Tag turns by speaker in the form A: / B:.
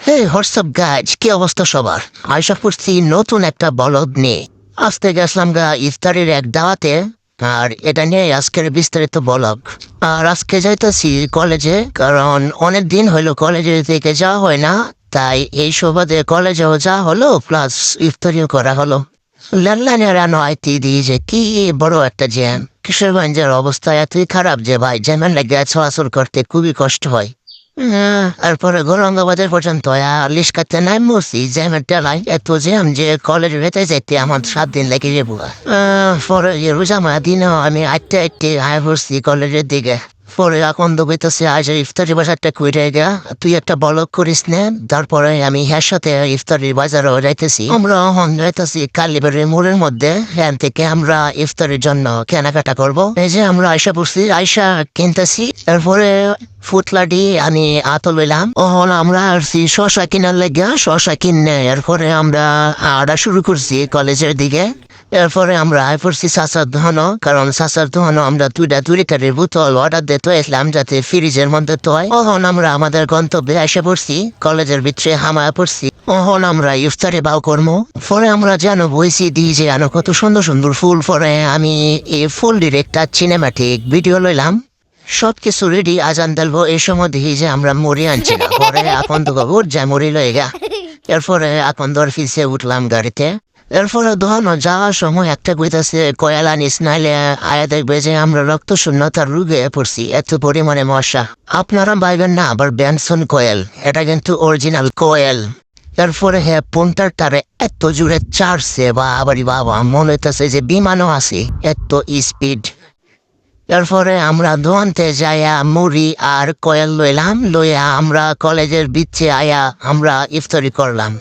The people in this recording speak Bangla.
A: Hey, হোয়াটসঅ্যাপ গাইজ, কি অবস্থা সবার? আশা করছি নতুন একটা বলদ নিয়ে আসতে গেছিলাম ইফতারের এক দাওয়াতে। আর এটা নিয়ে আজকের বিস্তারিত বলক। আর আজকে যাইতেছি কলেজে, কারণ অনেক দিন হইলো কলেজে থেকে যাওয়া হয় না। তাই এই সুবাদে কলেজেও যাওয়া হলো, প্লাস ইফতারিও করা হলো। ল্যান্ডলাইনের আইতি দিয়ে যে কি বড় একটা জ্যাম। কিশোরগঞ্জের অবস্থা এতই খারাপ যে ভাই জ্যামের লাগে চলাচল করতে খুবই কষ্ট হয়। তারপরে গৌরঙ্গাবাদের পর্যন্ত লিস্কাতে নাই মরছি জ্যামের টেলাই এত জ্যাম যে কলেজ ভেতরে যাইতে আমার 7 দিন লেগে যাবো। পরে রোজামা দিনও আমি আটতে আটতে আয় পড়ছি কলেজের দিকে। পরে এখন তো বইতেছে আজ ইফতারি বাজারটা কইরে গা, তুই একটা বলক করিস না। তারপরে আমি হ্যার সাথে ইফতারি বাজারও যাইতেছি। আমরা এখন যাইতেছি কালীবাড়ির মোড়ের মধ্যে। হ্যাঁ থেকে আমরা ইফতারির জন্য কেনাকাটা করব। এই যে আমরা আয়সা পড়ছি, আয়সা কিনতেছি। তারপরে ফুটলাটি আমি আতো লইলাম। ওহন আমরা আসছি শশা কিনার লেগে, শশা কিনে এরপরে আমরা আড়া শুরু করছি কলেজের দিকে। এরপরে আমরা আয় পড়ছি চাচার দোকানও, কারণ চাচার দোকানও আমরা 2 লিটারের বোতল অর্ডার দিতে আসলাম যাতে ফ্রিজের মধ্যে তো হয়। তখন আমরা আমাদের গন্তব্যে এসে পড়ছি, কলেজের ভিতরে হামায় পড়ছি। তখন আমরা ইফতারে বাউ করবো। পরে আমরা যেন বইছি দিই যে আনো কত সুন্দর সুন্দর ফুল। পরে আমি এই ফুলটির একটা সিনেমাটিক ভিডিও লইলাম। সব কিছু রেডি, আজান দেলবো। এই সময় দেখি যে আমরা মুড়ি আনছি না। পরে আপন তো উঠ যায় মুড়ি লয়ে গা। এরপরে আপন দর ফিসে উঠলাম গাড়িতে। এরপরে দোকানো যাওয়ার সময় একটা কইতাছে কয়েল আনিস, নাইলে আয়া দেখবে যে আমরা রক্ত শূন্যতার রোগে পড়ছি, এত পরিমাণে মশা। আপনারা ভাইবেন না আবার ব্যানসন কয়েল, এটা কিন্তু অরিজিনাল কয়েল। এরপরে হ্যাঁ পন্টার তারে এত জুড়ে চারছে, বা আবারই বাবা মনে হইতেছে যে বিমানও আছে, এত স্পিড। এরপরে আমরা দোকানতে যাইয়া মুড়ি আর কয়েল লইলাম, লইয়া আমরা কলেজের বিচ্ছে আয়া আমরা ইফতারি করলাম।